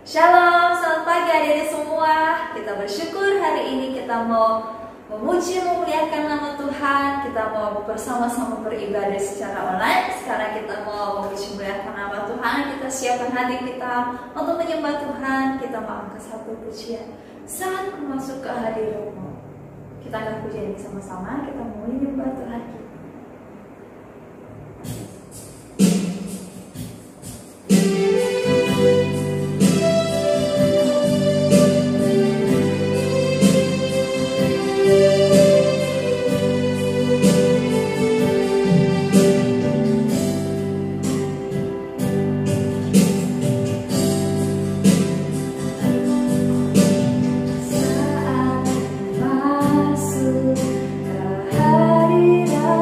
Shalom, selamat pagi adik-adik semua. Kita bersyukur hari ini kita mau memuji, memuliakan nama Tuhan. Kita mau bersama-sama beribadah secara online. Sekarang kita mau memuji, memuliakan nama Tuhan. Kita siapkan hati kita untuk menyembah Tuhan. Kita mau angkat satu pujian saat masuk ke hadirat-Mu. Kita akan pujian ini sama-sama. Kita mau menyembah Tuhan kita. Saat masuk ke hadirat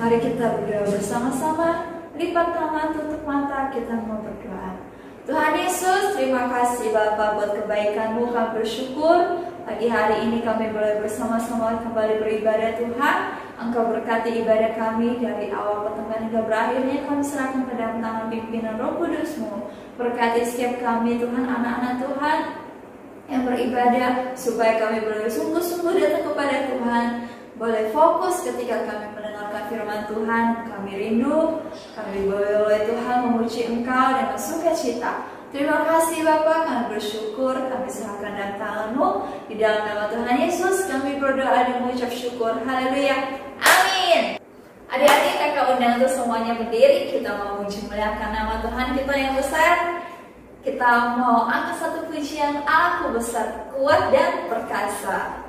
Mari kita berdoa bersama-sama. Lipat tangan, tutup mata, kita mau berdoa. Tuhan Yesus, terima kasih Bapa buat kebaikan-Mu. Kami bersyukur pagi hari ini kami boleh bersama-sama kembali beribadah Tuhan. Engkau berkati ibadah kami dari awal pertengahan hingga berakhirnya. Kami serahkan ke dalam tangan pimpinan Roh Kudus-Mu. Berkati setiap kami Tuhan, anak-anak Tuhan yang beribadah, supaya kami boleh sungguh-sungguh datang kepada Tuhan, boleh fokus ketika kami mendengarkan firman Tuhan. Kami rindu, kami boleh Tuhan memuji Engkau dengan sukacita. Terima kasih Bapa, kami bersyukur, kami serahkan dalam tangan-Mu. Di dalam nama Tuhan Yesus kami berdoa dan mengucap syukur. Haleluya, amin. Adik-adik, kakak undang untuk semuanya berdiri. Kita mau memuji muliakan nama Tuhan kita yang besar. Kita mau angkat satu pujian, Aku besar, kuat dan perkasa.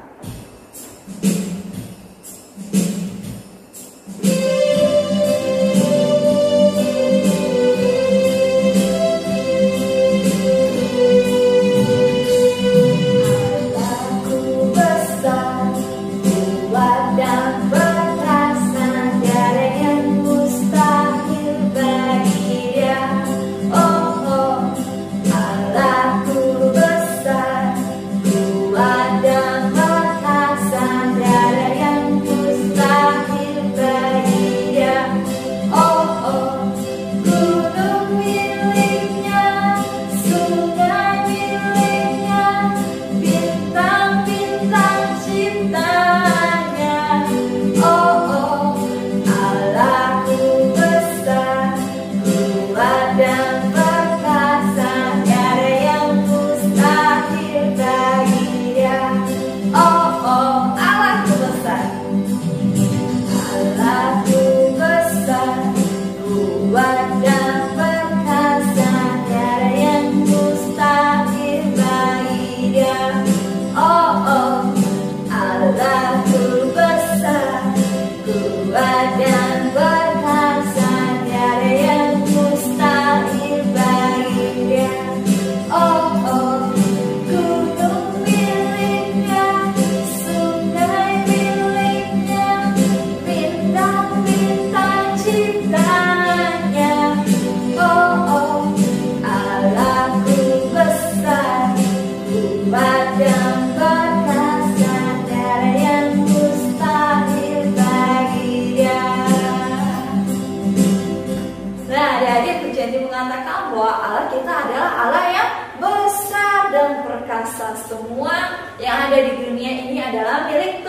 Semua yang ada di dunia ini adalah milik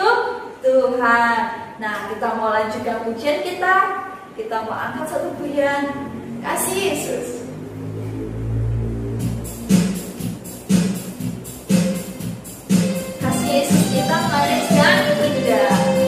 Tuhan. Nah, kita mau lanjutkan pujian kita. Kita mau angkat satu pujian, Kasih Yesus. Kasih Yesus kita manis dan indah.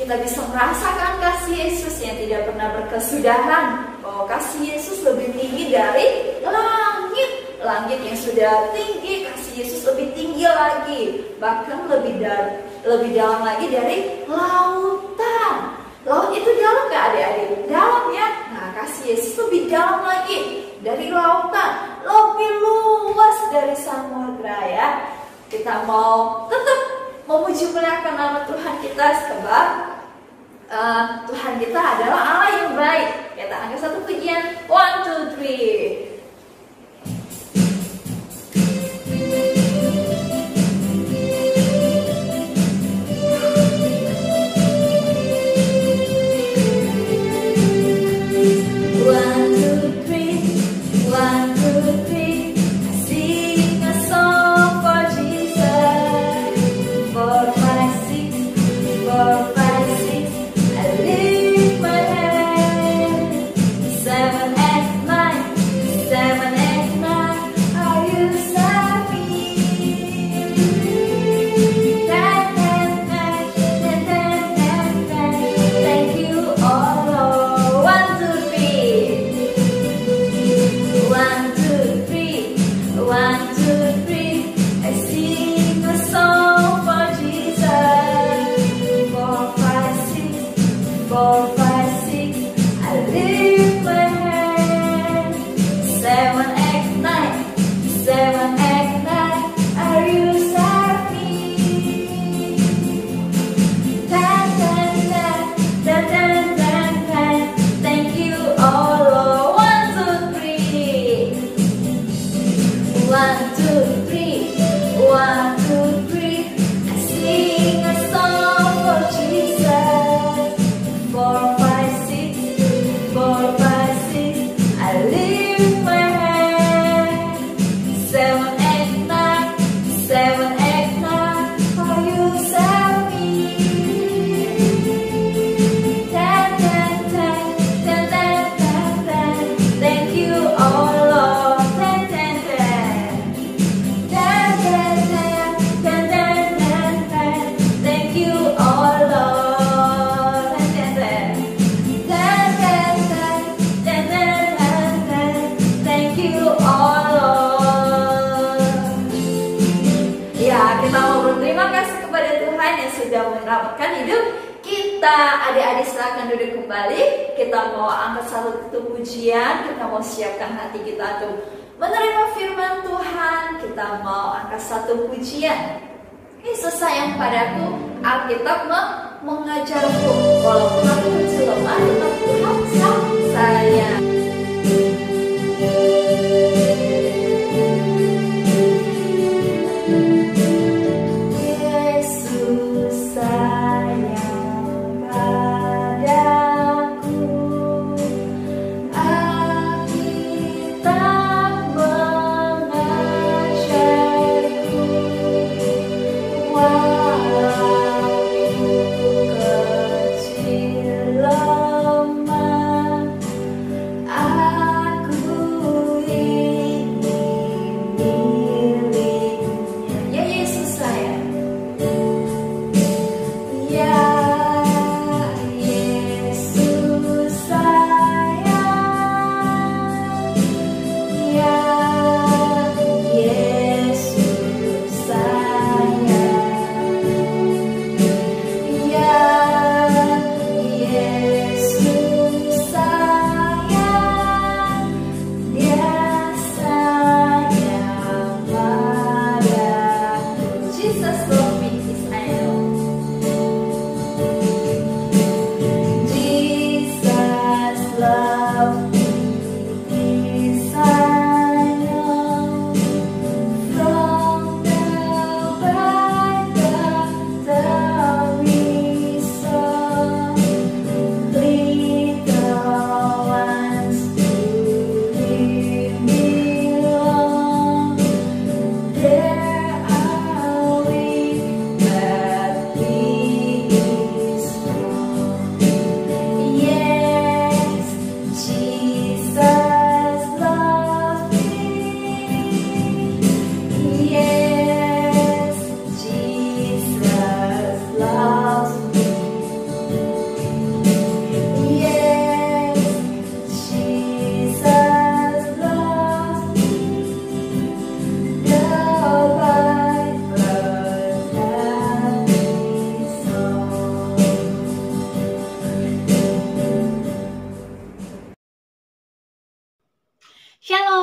kita bisa merasakan kasih Yesus yang tidak pernah berkesudahan, bahwa kasih Yesus lebih tinggi dari langit. Langit yang sudah tinggi, kasih Yesus lebih tinggi lagi, bahkan lebih dalam lagi dari lautan. Laut itu dalam nggak adik-adik? Dalam ya. Nah, kasih Yesus lebih dalam lagi dari lautan, lebih luas dari samudra ya. Kita mau tetap memuji muliakan nama Tuhan kita, sebab Tuhan kita adalah Allah yang baik. Kita angkat satu pujian, 1, 2, 3. menyelamatkan hidup kita. Adik-adik silakan duduk kembali. Kita mau angkat satu pujian. Kita mau siapkan hati kita untuk menerima firman Tuhan. Kita mau angkat satu pujian. Yesus sayang padaku, Alkitab mengajarku, walaupun aku kecil lemah, tetap Tuhan sang sayang.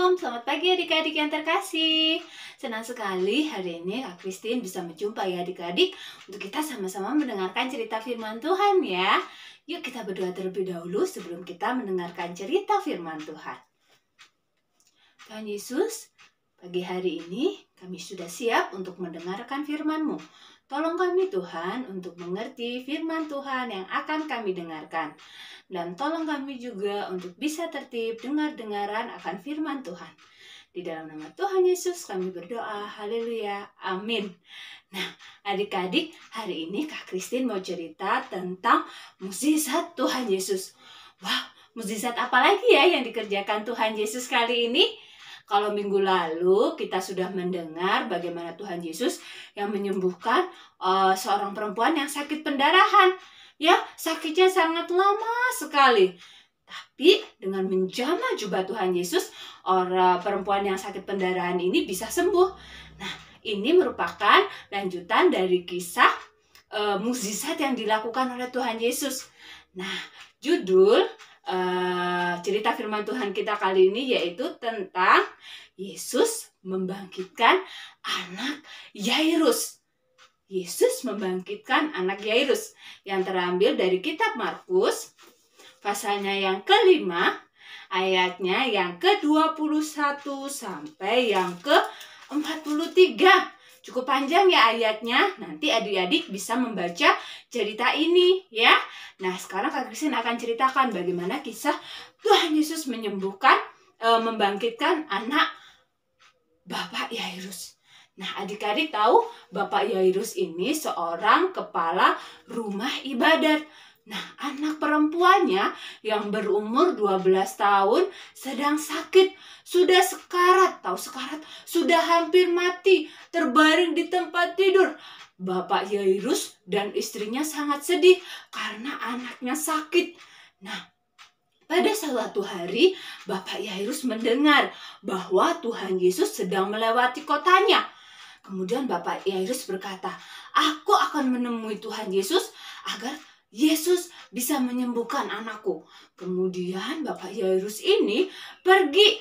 Shalom, selamat pagi adik-adik yang terkasih. Senang sekali hari ini Kak Christine bisa menjumpai adik-adik untuk kita sama-sama mendengarkan cerita firman Tuhan ya. Yuk kita berdoa terlebih dahulu sebelum kita mendengarkan cerita firman Tuhan. Tuhan Yesus, pagi hari ini kami sudah siap untuk mendengarkan firman-Mu. Tolong kami Tuhan untuk mengerti firman Tuhan yang akan kami dengarkan. Dan tolong kami juga untuk bisa tertib dengar-dengaran akan firman Tuhan. Di dalam nama Tuhan Yesus kami berdoa, haleluya, amin. Nah, adik-adik, hari ini Kak Christine mau cerita tentang mukjizat Tuhan Yesus. Wah, mukjizat apa lagi ya yang dikerjakan Tuhan Yesus kali ini? Kalau minggu lalu kita sudah mendengar bagaimana Tuhan Yesus yang menyembuhkan seorang perempuan yang sakit pendarahan. Ya, sakitnya sangat lama sekali. Tapi dengan menjamah jubah Tuhan Yesus, orang perempuan yang sakit pendarahan ini bisa sembuh. Nah, ini merupakan lanjutan dari kisah mukjizat yang dilakukan oleh Tuhan Yesus. Nah, judul cerita firman Tuhan kita kali ini yaitu tentang Yesus membangkitkan anak Yairus. Yesus membangkitkan anak Yairus yang terambil dari kitab Markus pasalnya yang ke-5 ayatnya yang ke-21 sampai yang ke-43. Cukup panjang ya ayatnya. Nanti adik-adik bisa membaca cerita ini ya. Nah, sekarang Kak Christine akan ceritakan bagaimana kisah Tuhan Yesus menyembuhkan, membangkitkan anak Bapak Yairus. Nah, adik-adik tahu Bapak Yairus ini seorang kepala rumah ibadat. Nah, anak perempuannya yang berumur 12 tahun sedang sakit, sudah sekarat, tahu sekarat, sudah hampir mati, terbaring di tempat tidur. Bapak Yairus dan istrinya sangat sedih karena anaknya sakit. Nah, pada suatu hari Bapak Yairus mendengar bahwa Tuhan Yesus sedang melewati kotanya. Kemudian Bapak Yairus berkata, "Aku akan menemui Tuhan Yesus agar Yesus bisa menyembuhkan anakku." Kemudian Bapak Yairus ini pergi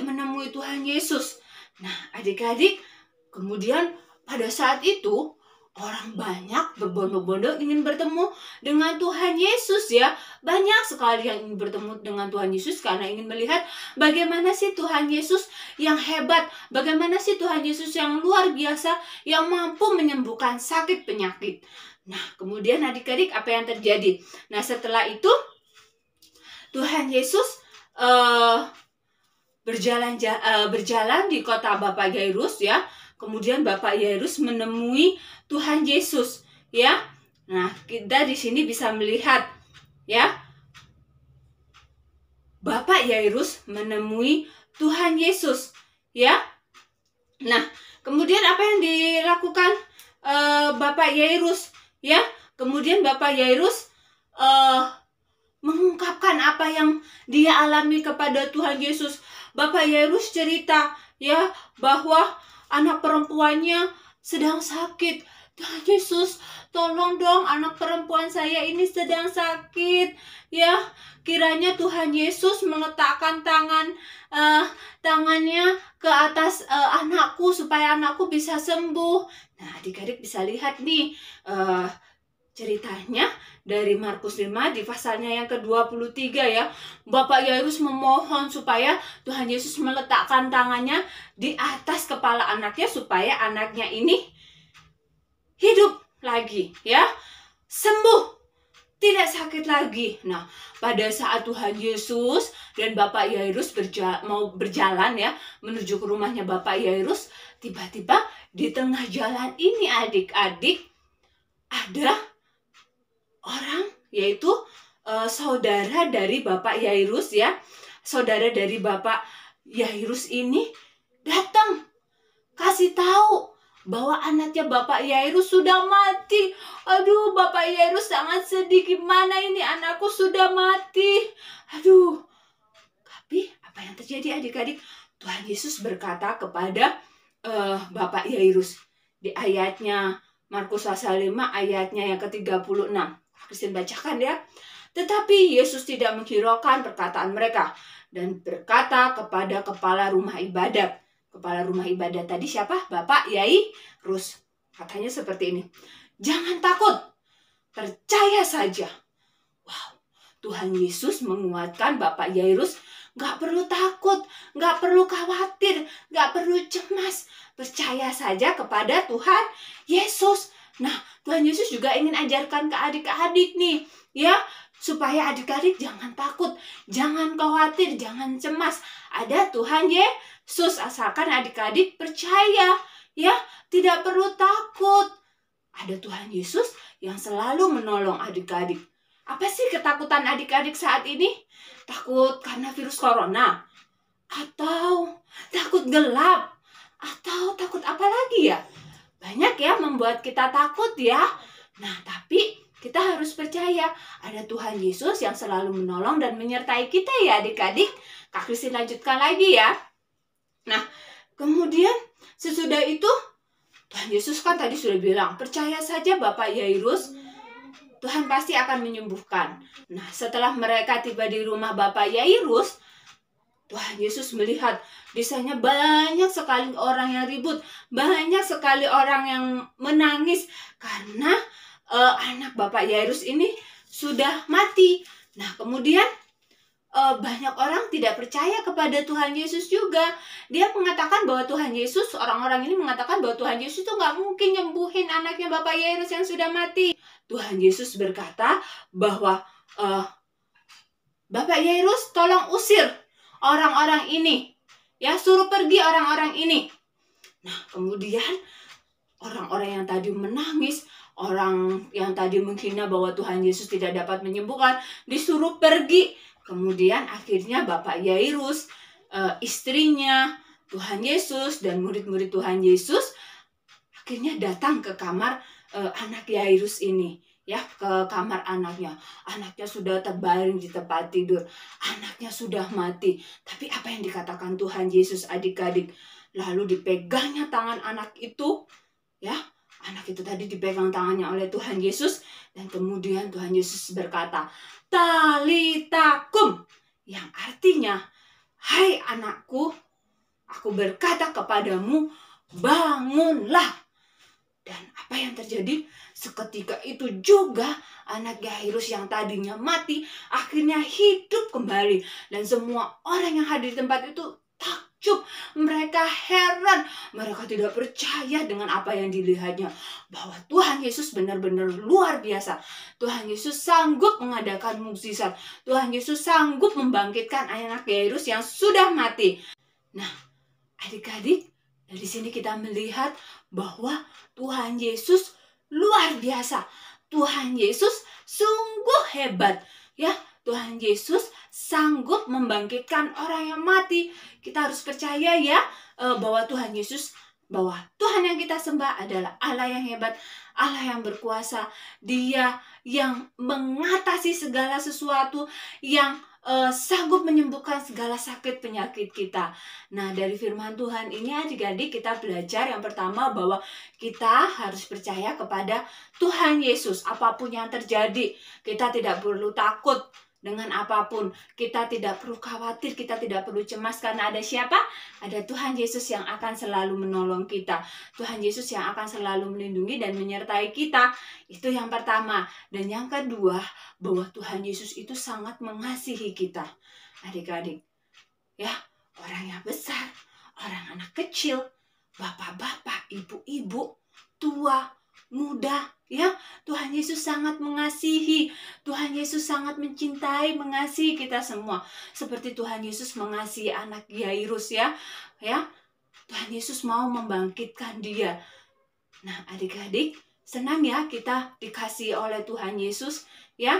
menemui Tuhan Yesus. Nah, adik-adik, kemudian pada saat itu orang banyak berbondong-bondong ingin bertemu dengan Tuhan Yesus ya. Banyak sekali yang ingin bertemu dengan Tuhan Yesus karena ingin melihat bagaimana sih Tuhan Yesus yang hebat, bagaimana sih Tuhan Yesus yang luar biasa, yang mampu menyembuhkan sakit penyakit. Nah, kemudian adik-adik apa yang terjadi? Nah, setelah itu Tuhan Yesus berjalan di kota Bapak Yairus ya. Kemudian Bapak Yairus menemui Tuhan Yesus ya. Nah, kita di sini bisa melihat ya. Bapak Yairus menemui Tuhan Yesus ya. Nah, kemudian apa yang dilakukan Bapak Yairus ya? Kemudian Bapak Yairus mengungkapkan apa yang dia alami kepada Tuhan Yesus. Bapak Yairus cerita ya bahwa anak perempuannya sedang sakit. Tuhan Yesus, tolong dong, anak perempuan saya ini sedang sakit. Ya, kiranya Tuhan Yesus meletakkan tangannya ke atas anakku supaya anakku bisa sembuh. Nah, adik-adik bisa lihat nih ceritanya dari Markus 5 di pasalnya yang ke-23 ya. Bapak Yairus memohon supaya Tuhan Yesus meletakkan tangannya di atas kepala anaknya supaya anaknya ini hidup lagi ya. Sembuh, tidak sakit lagi. Nah, pada saat Tuhan Yesus dan Bapak Yairus mau berjalan ya menuju ke rumahnya Bapak Yairus, tiba-tiba di tengah jalan ini adik-adik ada orang, yaitu saudara dari Bapak Yairus ya. Saudara dari Bapak Yairus ini datang kasih tahu bahwa anaknya Bapak Yairus sudah mati. Aduh, Bapak Yairus sangat sedih, gimana ini anakku sudah mati. Aduh. Tapi apa yang terjadi adik-adik? Tuhan Yesus berkata kepada Bapak Yairus di ayatnya Markus pasal 5 ayatnya yang ke-36. Christine bacakan ya. Tetapi Yesus tidak menghiraukan perkataan mereka dan berkata kepada kepala rumah ibadat. Kepala rumah ibadat tadi siapa? Bapak Yairus. Katanya seperti ini, jangan takut, percaya saja. Wow, Tuhan Yesus menguatkan Bapak Yairus, gak perlu takut, gak perlu khawatir, gak perlu cemas. Percaya saja kepada Tuhan Yesus. Nah, Tuhan Yesus juga ingin ajarkan ke adik-adik nih, ya, supaya adik-adik jangan takut, jangan khawatir, jangan cemas. Ada Tuhan Yesus, asalkan adik-adik percaya, ya, tidak perlu takut. Ada Tuhan Yesus yang selalu menolong adik-adik. Apa sih ketakutan adik-adik saat ini? Takut karena virus corona? Atau takut gelap? Atau takut apa lagi ya? Banyak ya membuat kita takut ya. Nah, tapi kita harus percaya ada Tuhan Yesus yang selalu menolong dan menyertai kita ya adik-adik. Kak Christine lanjutkan lagi ya. Nah, kemudian sesudah itu Tuhan Yesus kan tadi sudah bilang, percaya saja Bapak Yairus, Tuhan pasti akan menyembuhkan. Nah, setelah mereka tiba di rumah Bapak Yairus, Tuhan Yesus melihat di sana banyak sekali orang yang ribut, banyak sekali orang yang menangis karena anak Bapak Yairus ini sudah mati. Nah, kemudian banyak orang tidak percaya kepada Tuhan Yesus juga. Dia mengatakan bahwa Tuhan Yesus, orang-orang ini mengatakan bahwa Tuhan Yesus itu nggak mungkin nyembuhin anaknya Bapak Yairus yang sudah mati. Tuhan Yesus berkata bahwa Bapak Yairus, tolong usir orang-orang ini. Ya, suruh pergi orang-orang ini. Nah, kemudian orang-orang yang tadi menangis, orang yang tadi menghina bahwa Tuhan Yesus tidak dapat menyembuhkan, disuruh pergi. Kemudian akhirnya Bapak Yairus, istrinya, Tuhan Yesus, dan murid-murid Tuhan Yesus akhirnya datang ke kamar anak Yairus ini. Ya, ke kamar anaknya. Anaknya sudah terbaring di tempat tidur. Anaknya sudah mati. Tapi apa yang dikatakan Tuhan Yesus adik-adik? Lalu dipegangnya tangan anak itu, ya. Anak itu tadi dipegang tangannya oleh Tuhan Yesus, dan kemudian Tuhan Yesus berkata, Talita kum, yang artinya, hai anakku, aku berkata kepadamu, bangunlah. Dan apa yang terjadi? Seketika itu juga anak Yairus yang tadinya mati akhirnya hidup kembali. Dan semua orang yang hadir di tempat itu takjub. Mereka heran. Mereka tidak percaya dengan apa yang dilihatnya. Bahwa Tuhan Yesus benar-benar luar biasa. Tuhan Yesus sanggup mengadakan mukjizat. Tuhan Yesus sanggup membangkitkan anak Yairus yang sudah mati. Nah, adik-adik, dari sini kita melihat bahwa Tuhan Yesus luar biasa. Tuhan Yesus sungguh hebat. Ya, Tuhan Yesus sanggup membangkitkan orang yang mati. Kita harus percaya ya bahwa Tuhan Yesus, bahwa Tuhan yang kita sembah adalah Allah yang hebat, Allah yang berkuasa. Dia yang mengatasi segala sesuatu, yang sanggup menyembuhkan segala sakit penyakit kita. Nah, dari firman Tuhan ini adik-adik kita belajar yang pertama bahwa kita harus percaya kepada Tuhan Yesus. Apapun yang terjadi, kita tidak perlu takut dengan apapun. Kita tidak perlu khawatir, kita tidak perlu cemas karena ada siapa? Ada Tuhan Yesus yang akan selalu menolong kita. Tuhan Yesus yang akan selalu melindungi dan menyertai kita. Itu yang pertama. Dan yang kedua, bahwa Tuhan Yesus itu sangat mengasihi kita. Adik-adik, ya, orang yang besar, orang anak kecil, bapak-bapak, ibu-ibu, tua, muda, ya, Tuhan Yesus sangat mengasihi. Tuhan Yesus sangat mencintai, mengasihi kita semua. Seperti Tuhan Yesus mengasihi anak Yairus ya. Ya, Tuhan Yesus mau membangkitkan dia. Nah, adik-adik, senang ya kita dikasihi oleh Tuhan Yesus, ya.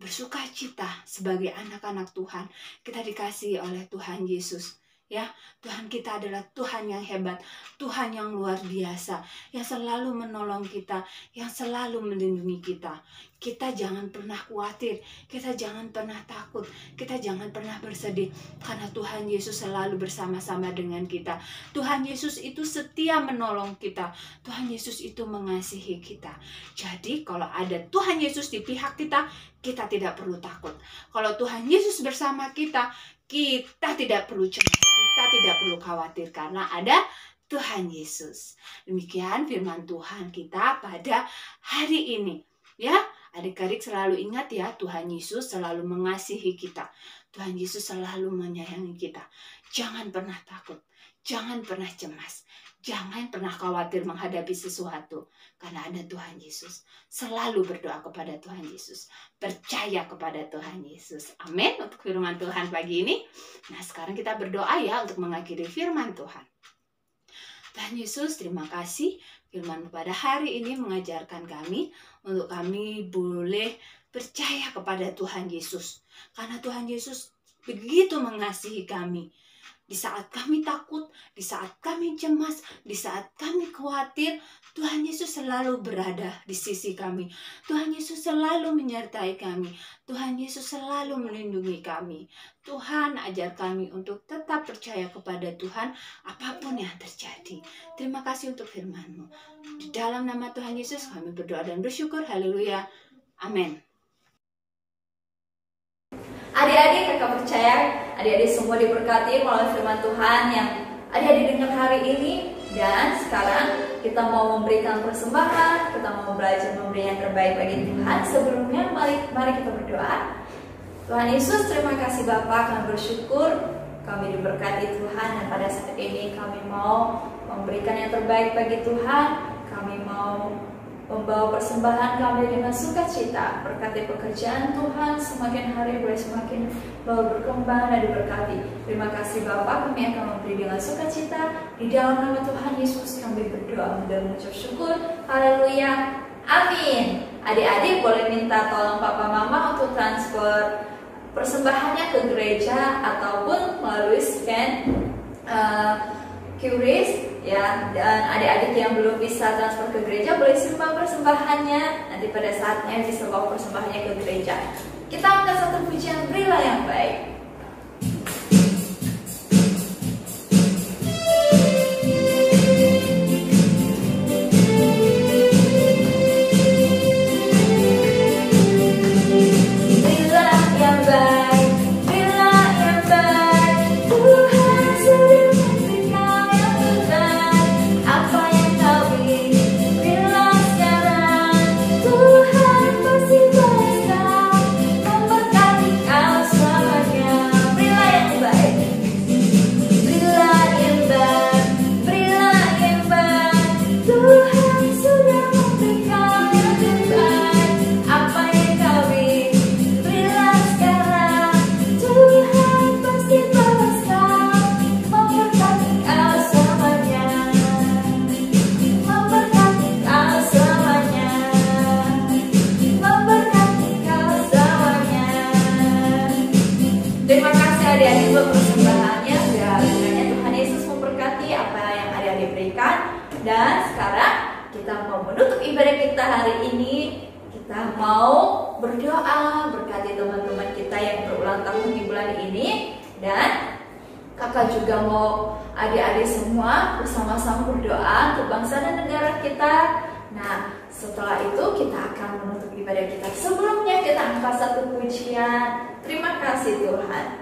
Bersukacita sebagai anak-anak Tuhan. Kita dikasihi oleh Tuhan Yesus. Ya, Tuhan kita adalah Tuhan yang hebat, Tuhan yang luar biasa, yang selalu menolong kita, yang selalu melindungi kita. Kita jangan pernah khawatir, kita jangan pernah takut, kita jangan pernah bersedih, karena Tuhan Yesus selalu bersama-sama dengan kita. Tuhan Yesus itu setia menolong kita, Tuhan Yesus itu mengasihi kita. Jadi kalau ada Tuhan Yesus di pihak kita, kita tidak perlu takut. Kalau Tuhan Yesus bersama kita, kita tidak perlu cemas, kita tidak perlu khawatir, karena ada Tuhan Yesus. Demikian firman Tuhan kita pada hari ini. Ya, adik-adik selalu ingat ya, Tuhan Yesus selalu mengasihi kita. Tuhan Yesus selalu menyayangi kita. Jangan pernah takut, jangan pernah cemas, jangan pernah khawatir menghadapi sesuatu, karena ada Tuhan Yesus. Selalu berdoa kepada Tuhan Yesus, percaya kepada Tuhan Yesus. Amin. Untuk firman Tuhan pagi ini. Nah, sekarang kita berdoa ya untuk mengakhiri firman Tuhan. Tuhan Yesus, terima kasih firman pada hari ini mengajarkan kami untuk kami boleh percaya kepada Tuhan Yesus. Karena Tuhan Yesus begitu mengasihi kami. Di saat kami takut, di saat kami cemas, di saat kami khawatir, Tuhan Yesus selalu berada di sisi kami. Tuhan Yesus selalu menyertai kami. Tuhan Yesus selalu melindungi kami. Tuhan, ajar kami untuk tetap percaya kepada Tuhan apapun yang terjadi. Terima kasih untuk firman-Mu. Di dalam nama Tuhan Yesus kami berdoa dan bersyukur. Haleluya. Amin. Adik-adik, kakak percaya adik-adik semua diberkati melalui firman Tuhan yang adik-adik dengar hari ini. Dan sekarang kita mau memberikan persembahan, kita mau belajar memberi yang terbaik bagi Tuhan. Sebelumnya mari kita berdoa. Tuhan Yesus, terima kasih Bapa, kami bersyukur kami diberkati Tuhan, dan pada saat ini kami mau memberikan yang terbaik bagi Tuhan. Kami mau membawa persembahan kami dengan sukacita. Berkati pekerjaan Tuhan, semakin hari boleh semakin berkembang dan diberkati. Terima kasih Bapa, kami akan memberi dengan sukacita. Di dalam nama Tuhan Yesus kami berdoa dan mengucap syukur. Haleluya. Amin. Adik-adik boleh minta tolong Papa Mama untuk transfer persembahannya ke gereja ataupun melalui scan QRIS. Ya, dan adik-adik yang belum bisa transfer ke gereja boleh simpan persembahannya, nanti pada saatnya bisa bawa persembahannya ke gereja. Kita angkat satu pujian, Berilah yang Baik. Terima kasih adik-adik buat persembahannya. Kiranya Tuhan Yesus memberkati apa yang adik-adik berikan. Dan sekarang kita mau menutup ibadah kita hari ini. Kita mau berdoa berkati teman-teman kita yang berulang tahun di bulan ini. Dan kakak juga mau adik-adik semua bersama-sama berdoa untuk bangsa dan negara kita. Nah, setelah itu kita akan menutup ibadah kita. Sebelumnya kita angkat satu pujian. Terima kasih Tuhan.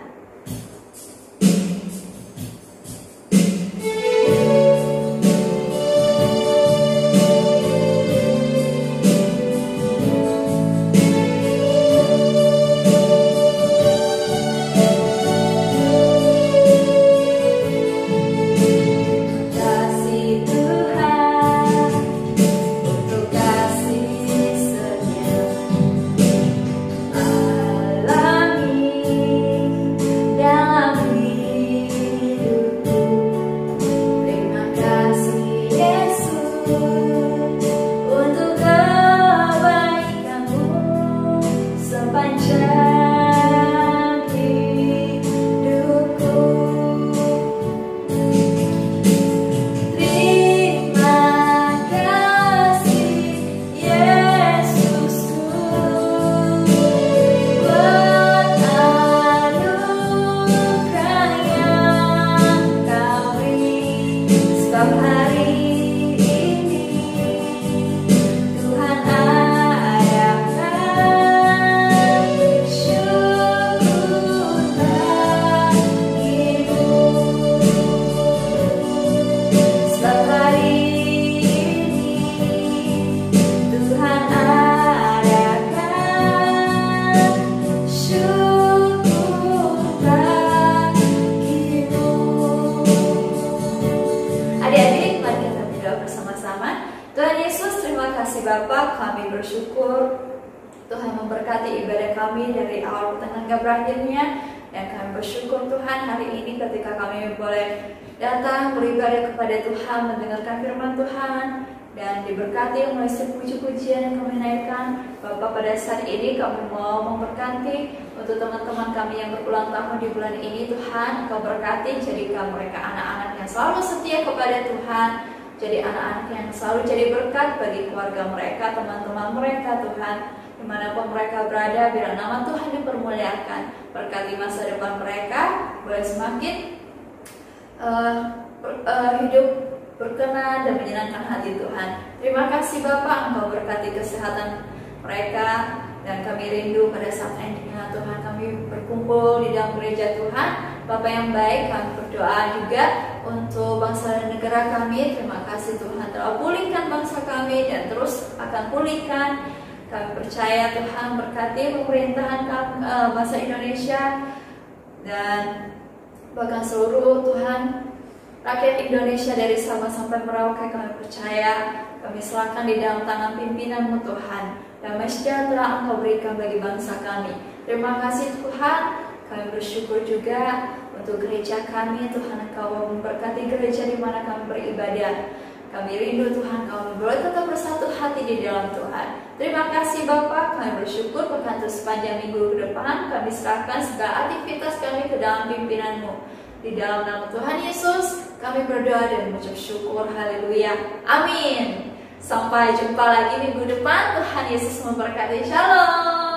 kami bersyukur Tuhan memberkati ibadah kami dari awal pertengahan berakhirnya. Dan kami bersyukur Tuhan hari ini ketika kami boleh datang beribadah kepada Tuhan, mendengarkan firman Tuhan, dan diberkati oleh puji-pujian yang kami naikkan. Bapak, pada saat ini kami mau memberkati untuk teman-teman kami yang berulang tahun di bulan ini. Tuhan, Engkau berkati, jadikan mereka anak-anak yang selalu setia kepada Tuhan, jadi anak-anak yang selalu jadi berkat bagi keluarga mereka, teman-teman mereka. Tuhan, dimanapun mereka berada, biar nama Tuhan dipermuliakan. Berkati masa depan mereka, boleh semakin hidup berkenan dan menyenangkan hati Tuhan. Terima kasih Bapak, Engkau berkati kesehatan mereka. Dan kami rindu pada saat ini Tuhan, kami berkumpul di dalam gereja Tuhan. Bapak yang baik, kami berdoa juga untuk bangsa dan negara kami. Terima kasih Tuhan telah pulihkan bangsa kami dan terus akan pulihkan. Kami percaya Tuhan berkati pemerintahan bangsa Indonesia dan bahkan seluruh Tuhan rakyat Indonesia dari Sabah sampai Merauke. Kami percaya, kami serahkan di dalam tangan pimpinan-Mu Tuhan. Damai sejahtera Engkau berikan bagi bangsa kami. Terima kasih Tuhan. Kami bersyukur juga untuk gereja kami. Tuhan, Engkau memberkati gereja di mana kami beribadah. Kami rindu Tuhan, kami boleh tetap bersatu hati di dalam Tuhan. Terima kasih Bapak, kami bersyukur bahkan untuk sepanjang minggu ke depan. Kami serahkan segala aktivitas kami ke dalam pimpinan-Mu. Di dalam nama Tuhan Yesus, kami berdoa dan mengucap syukur. Haleluya. Amin. Sampai jumpa lagi minggu depan. Tuhan Yesus memberkati. Shalom.